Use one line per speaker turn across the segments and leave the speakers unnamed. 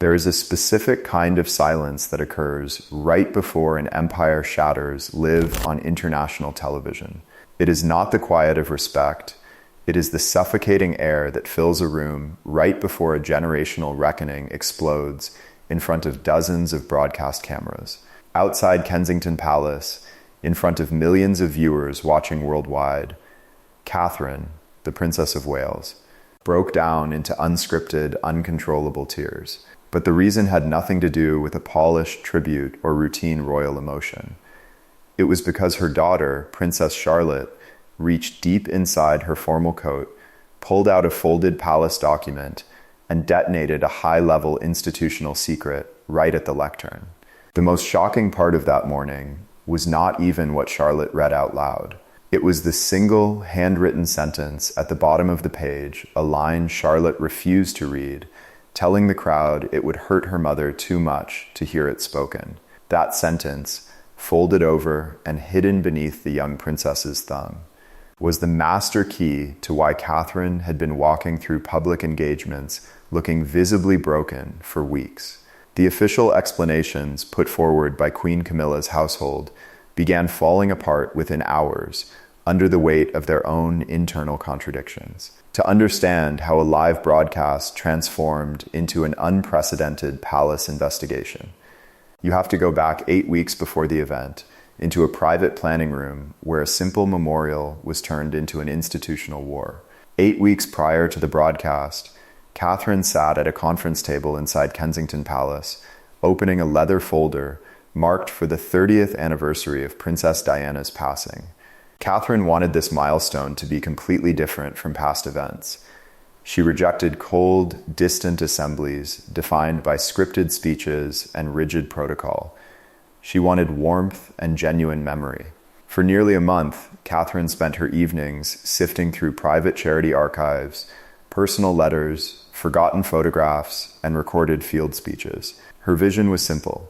There is a specific kind of silence that occurs right before an empire shatters live on international television. It is not the quiet of respect. It is the suffocating air that fills a room right before a generational reckoning explodes in front of dozens of broadcast cameras. Outside Kensington Palace, in front of millions of viewers watching worldwide, Catherine, the Princess of Wales, broke down into unscripted, uncontrollable tears. But the reason had nothing to do with a polished tribute or routine royal emotion. It was because her daughter, Princess Charlotte, reached deep inside her formal coat, pulled out a folded palace document, and detonated a high-level institutional secret right at the lectern. The most shocking part of that morning was not even what Charlotte read out loud. It was the single handwritten sentence at the bottom of the page, a line Charlotte refused to read, telling the crowd it would hurt her mother too much to hear it spoken. That sentence, folded over and hidden beneath the young princess's thumb, was the master key to why Catherine had been walking through public engagements looking visibly broken for weeks. The official explanations put forward by Queen Camilla's household began falling apart within hours under the weight of their own internal contradictions. To understand how a live broadcast transformed into an unprecedented palace investigation, you have to go back 8 weeks before the event into a private planning room where a simple memorial was turned into an institutional war. 8 weeks prior to the broadcast, Catherine sat at a conference table inside Kensington Palace, opening a leather folder marked for the 30th anniversary of Princess Diana's passing. Catherine wanted this milestone to be completely different from past events. She rejected cold, distant assemblies defined by scripted speeches and rigid protocol. She wanted warmth and genuine memory. For nearly a month, Catherine spent her evenings sifting through private charity archives, personal letters, forgotten photographs, and recorded field speeches. Her vision was simple: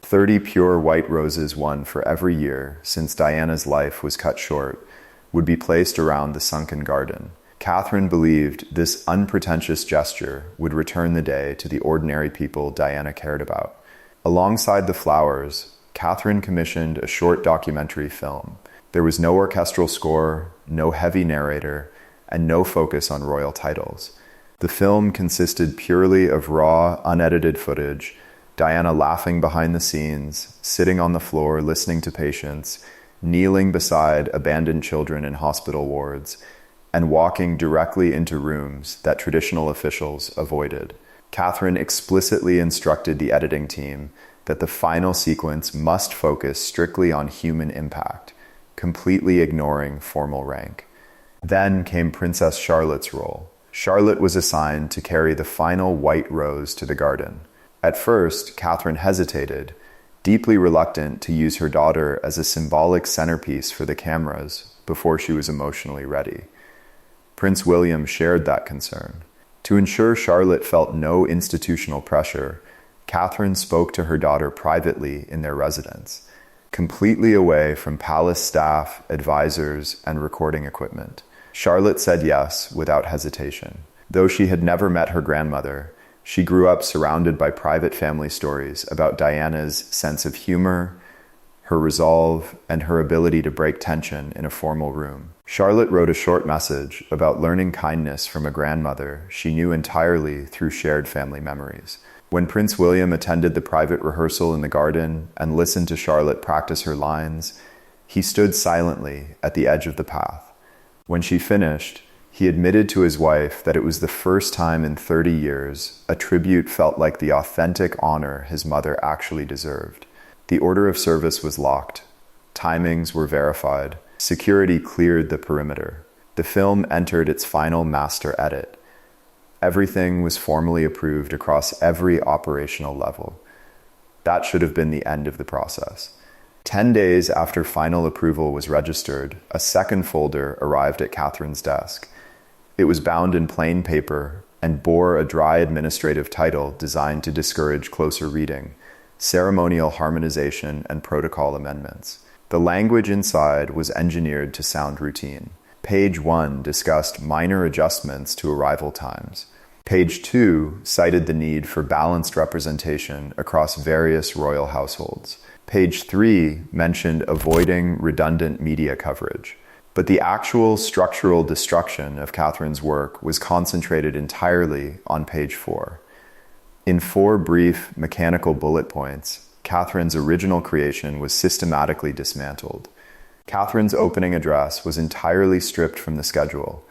30 pure white roses won for every year since Diana's life was cut short would be placed around the sunken garden. Catherine believed this unpretentious gesture would return the day to the ordinary people Diana cared about. Alongside the flowers, Catherine commissioned a short documentary film. There was no orchestral score, no heavy narrator, and no focus on royal titles. The film consisted purely of raw, unedited footage, Diana laughing behind the scenes, sitting on the floor listening to patients, kneeling beside abandoned children in hospital wards, and walking directly into rooms that traditional officials avoided. Catherine explicitly instructed the editing team that the final sequence must focus strictly on human impact, completely ignoring formal rank. Then came Princess Charlotte's role. Charlotte was assigned to carry the final white rose to the garden. At first, Catherine hesitated, deeply reluctant to use her daughter as a symbolic centerpiece for the cameras before she was emotionally ready. Prince William shared that concern. To ensure Charlotte felt no institutional pressure, Catherine spoke to her daughter privately in their residence, completely away from palace staff, advisors, and recording equipment. Charlotte said yes without hesitation. Though she had never met her grandmother, she grew up surrounded by private family stories about Diana's sense of humor, her resolve, and her ability to break tension in a formal room. Charlotte wrote a short message about learning kindness from a grandmother she knew entirely through shared family memories. When Prince William attended the private rehearsal in the garden and listened to Charlotte practice her lines, he stood silently at the edge of the path. When she finished, he admitted to his wife that it was the first time in 30 years a tribute felt like the authentic honor his mother actually deserved. The order of service was locked. Timings were verified. Security cleared the perimeter. The film entered its final master edit. Everything was formally approved across every operational level. That should have been the end of the process. 10 days after final approval was registered, a second folder arrived at Catherine's desk. It was bound in plain paper and bore a dry administrative title designed to discourage closer reading: Ceremonial Harmonization and Protocol Amendments. The language inside was engineered to sound routine. Page 1 discussed minor adjustments to arrival times. Page 2 cited the need for balanced representation across various royal households. Page 3 mentioned avoiding redundant media coverage. But the actual structural destruction of Catherine's work was concentrated entirely on page 4. In 4 brief, mechanical bullet points, Catherine's original creation was systematically dismantled. Catherine's opening address was entirely stripped from the schedule.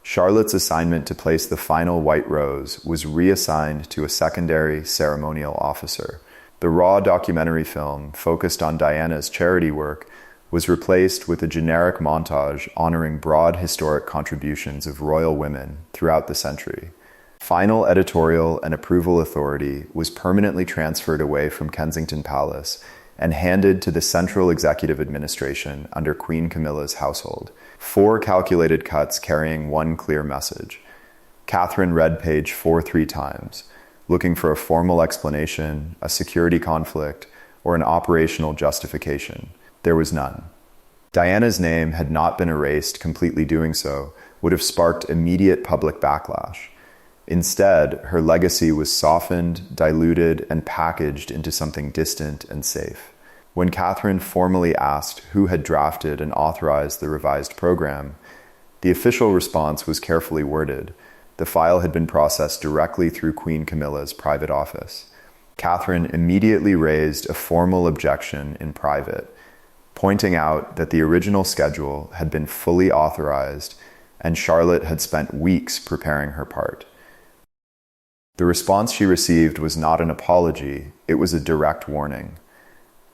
Charlotte's assignment to place the final white rose was reassigned to a secondary ceremonial officer. The raw documentary film, focused on Diana's charity work, was replaced with a generic montage honoring broad historic contributions of royal women throughout the century. Final editorial and approval authority was permanently transferred away from Kensington Palace and handed to the Central Executive Administration under Queen Camilla's household. 4 calculated cuts carrying one clear message. Catherine read page 4 3 times, looking for a formal explanation, a security conflict, or an operational justification. There was none. Diana's name had not been erased. Completely doing so would have sparked immediate public backlash. Instead, her legacy was softened, diluted, and packaged into something distant and safe. When Catherine formally asked who had drafted and authorized the revised program, the official response was carefully worded. The file had been processed directly through Queen Camilla's private office. Catherine immediately raised a formal objection in private, pointing out that the original schedule had been fully authorized and Charlotte had spent weeks preparing her part. The response she received was not an apology, it was a direct warning.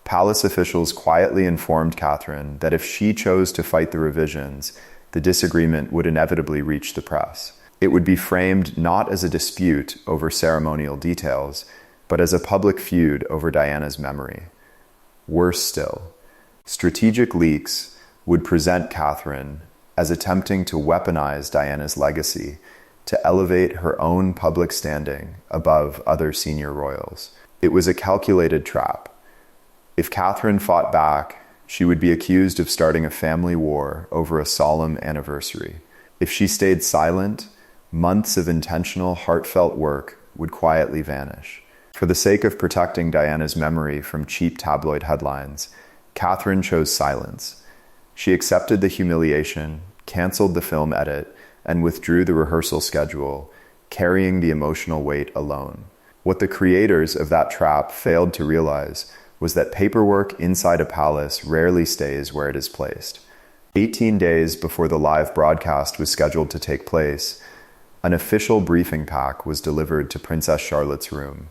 Palace officials quietly informed Catherine that if she chose to fight the revisions, the disagreement would inevitably reach the press. It would be framed not as a dispute over ceremonial details, but as a public feud over Diana's memory. Worse still, strategic leaks would present Catherine as attempting to weaponize Diana's legacy to elevate her own public standing above other senior royals. It was a calculated trap. If Catherine fought back, she would be accused of starting a family war over a solemn anniversary. If she stayed silent, months of intentional, heartfelt work would quietly vanish. For the sake of protecting Diana's memory from cheap tabloid headlines, Catherine chose silence. She accepted the humiliation, canceled the film edit, and withdrew the rehearsal schedule, carrying the emotional weight alone. What the creators of that trap failed to realize was that paperwork inside a palace rarely stays where it is placed. 18 days before the live broadcast was scheduled to take place, an official briefing pack was delivered to Princess Charlotte's room.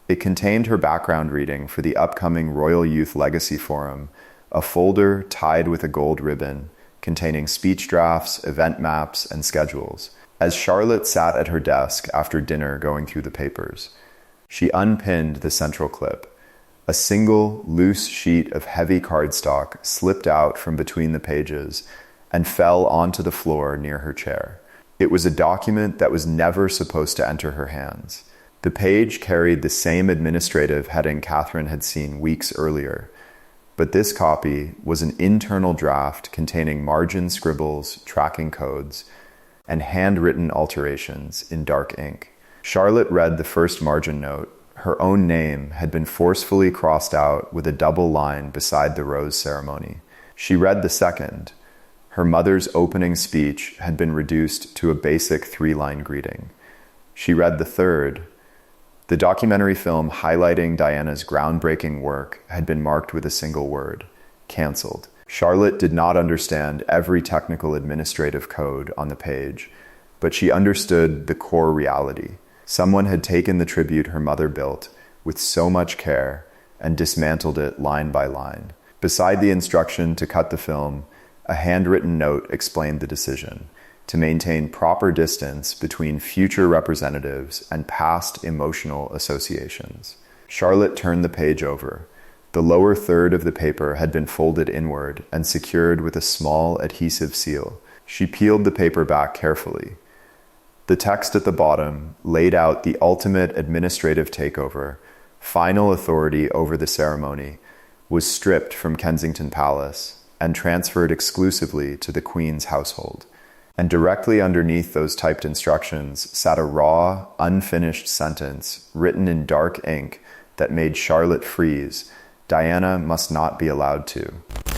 It contained her background reading for the upcoming Royal Youth Legacy Forum, a folder tied with a gold ribbon containing speech drafts, event maps, and schedules. As Charlotte sat at her desk after dinner going through the papers, she unpinned the central clip. A single, loose sheet of heavy cardstock slipped out from between the pages and fell onto the floor near her chair. It was a document that was never supposed to enter her hands. The page carried the same administrative heading Catherine had seen weeks earlier, but this copy was an internal draft containing margin scribbles, tracking codes, and handwritten alterations in dark ink. Charlotte read the first margin note. Her own name had been forcefully crossed out with a double line beside the rose ceremony. She read the second. Her mother's opening speech had been reduced to a basic 3-line greeting. She read the third. The documentary film highlighting Diana's groundbreaking work had been marked with a single word: canceled. Charlotte did not understand every technical administrative code on the page, but she understood the core reality. Someone had taken the tribute her mother built with so much care and dismantled it line by line. Beside the instruction to cut the film, a handwritten note explained the decision: to maintain proper distance between future representatives and past emotional associations. Charlotte turned the page over. The lower third of the paper had been folded inward and secured with a small adhesive seal. She peeled the paper back carefully. The text at the bottom laid out the ultimate administrative takeover. Final authority over the ceremony was stripped from Kensington Palace and transferred exclusively to the Queen's household. And directly underneath those typed instructions sat a raw, unfinished sentence written in dark ink that made Charlotte freeze. Diana must not be allowed to.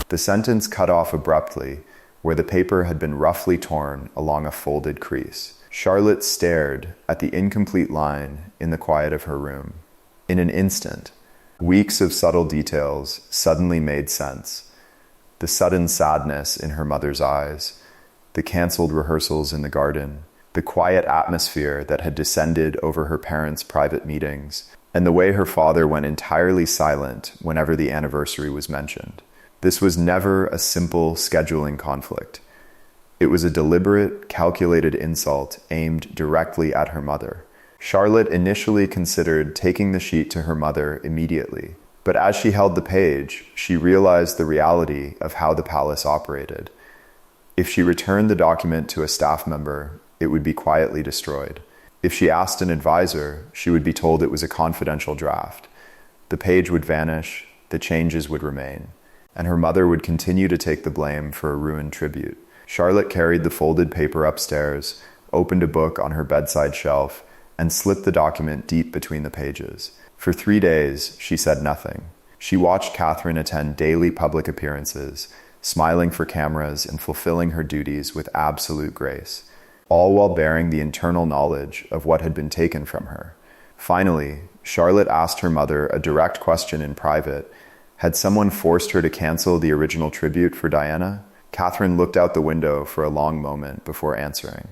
The sentence cut off abruptly, where the paper had been roughly torn along a folded crease. Charlotte stared at the incomplete line in the quiet of her room. In an instant, weeks of subtle details suddenly made sense. The sudden sadness in her mother's eyes, the canceled rehearsals in the garden, the quiet atmosphere that had descended over her parents' private meetings, and the way her father went entirely silent whenever the anniversary was mentioned. This was never a simple scheduling conflict. It was a deliberate, calculated insult aimed directly at her mother. Charlotte initially considered taking the sheet to her mother immediately, but as she held the page, she realized the reality of how the palace operated. If she returned the document to a staff member, it would be quietly destroyed. If she asked an advisor, she would be told it was a confidential draft. The page would vanish, the changes would remain, and her mother would continue to take the blame for a ruined tribute. Charlotte carried the folded paper upstairs, opened a book on her bedside shelf, and slipped the document deep between the pages. For 3 days, she said nothing. She watched Catherine attend daily public appearances, smiling for cameras and fulfilling her duties with absolute grace, all while bearing the internal knowledge of what had been taken from her. Finally, Charlotte asked her mother a direct question in private. Had someone forced her to cancel the original tribute for Diana? Catherine looked out the window for a long moment before answering.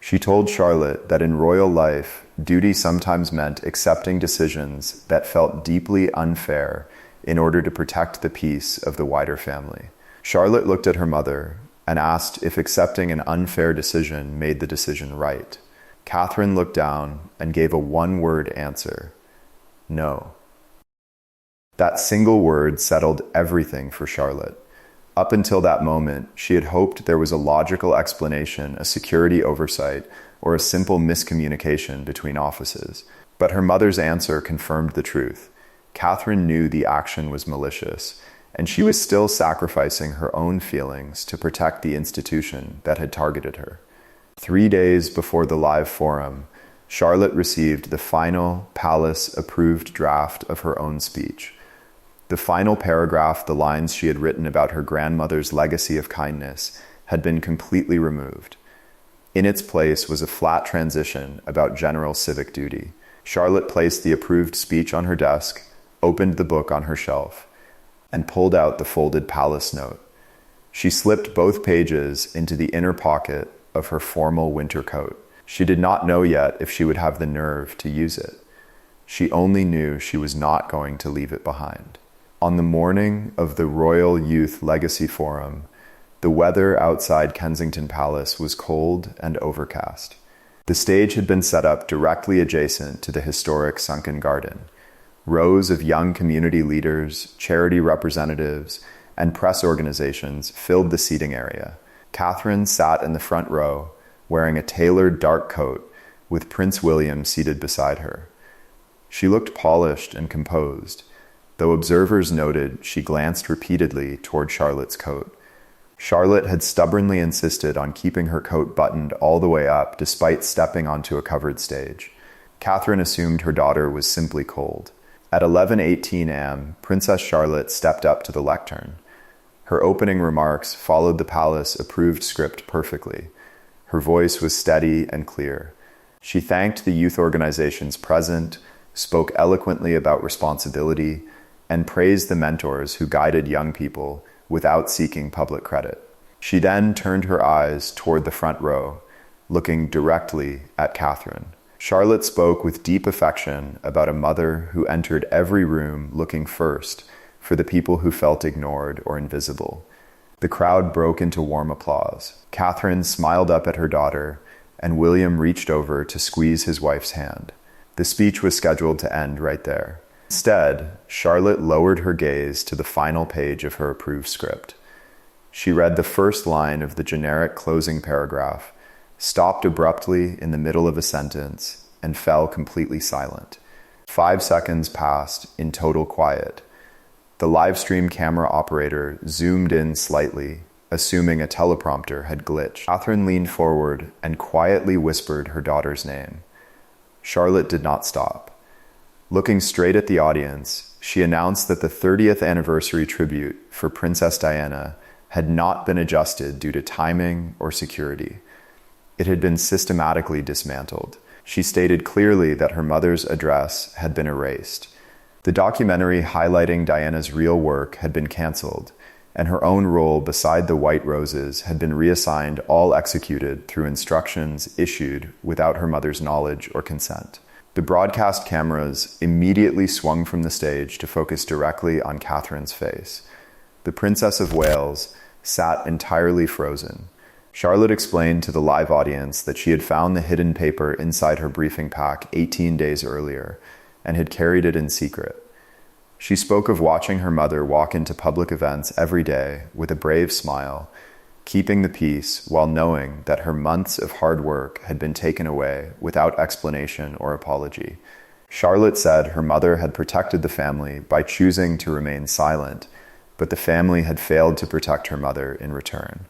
She told Charlotte that in royal life, duty sometimes meant accepting decisions that felt deeply unfair in order to protect the peace of the wider family. Charlotte looked at her mother and asked if accepting an unfair decision made the decision right. Catherine looked down and gave a one-word answer: no. That single word settled everything for Charlotte. Up until that moment, she had hoped there was a logical explanation, a security oversight, or a simple miscommunication between offices. But her mother's answer confirmed the truth. Catherine knew the action was malicious, and she was still sacrificing her own feelings to protect the institution that had targeted her. 3 days before the live forum, Charlotte received the final palace-approved draft of her own speech. The final paragraph, the lines she had written about her grandmother's legacy of kindness, had been completely removed. In its place was a flat transition about general civic duty. Charlotte placed the approved speech on her desk, opened the book on her shelf, and pulled out the folded palace note. She slipped both pages into the inner pocket of her formal winter coat. She did not know yet if she would have the nerve to use it. She only knew she was not going to leave it behind. On the morning of the Royal Youth Legacy Forum, the weather outside Kensington Palace was cold and overcast. The stage had been set up directly adjacent to the historic sunken garden. Rows of young community leaders, charity representatives, and press organizations filled the seating area. Catherine sat in the front row, wearing a tailored dark coat, with Prince William seated beside her. She looked polished and composed, though observers noted she glanced repeatedly toward Charlotte's coat. Charlotte had stubbornly insisted on keeping her coat buttoned all the way up despite stepping onto a covered stage. Catherine assumed her daughter was simply cold. At 11:18 a.m., Princess Charlotte stepped up to the lectern. Her opening remarks followed the palace-approved script perfectly. Her voice was steady and clear. She thanked the youth organizations present, spoke eloquently about responsibility, and praised the mentors who guided young people without seeking public credit. She then turned her eyes toward the front row, looking directly at Catherine. Charlotte spoke with deep affection about a mother who entered every room looking first for the people who felt ignored or invisible. The crowd broke into warm applause. Catherine smiled up at her daughter, and William reached over to squeeze his wife's hand. The speech was scheduled to end right there. Instead, Charlotte lowered her gaze to the final page of her approved script. She read the first line of the generic closing paragraph, stopped abruptly in the middle of a sentence, and fell completely silent. 5 seconds passed in total quiet. The live stream camera operator zoomed in slightly, assuming a teleprompter had glitched. Catherine leaned forward and quietly whispered her daughter's name. Charlotte did not stop. Looking straight at the audience, she announced that the 30th anniversary tribute for Princess Diana had not been adjusted due to timing or security. It had been systematically dismantled. She stated clearly that her mother's address had been erased. The documentary highlighting Diana's real work had been canceled, and her own role beside the white roses had been reassigned, all executed through instructions issued without her mother's knowledge or consent. The broadcast cameras immediately swung from the stage to focus directly on Catherine's face. The Princess of Wales sat entirely frozen. Charlotte explained to the live audience that she had found the hidden paper inside her briefing pack 18 days earlier and had carried it in secret. She spoke of watching her mother walk into public events every day with a brave smile, keeping the peace while knowing that her months of hard work had been taken away without explanation or apology. Charlotte said her mother had protected the family by choosing to remain silent, but the family had failed to protect her mother in return.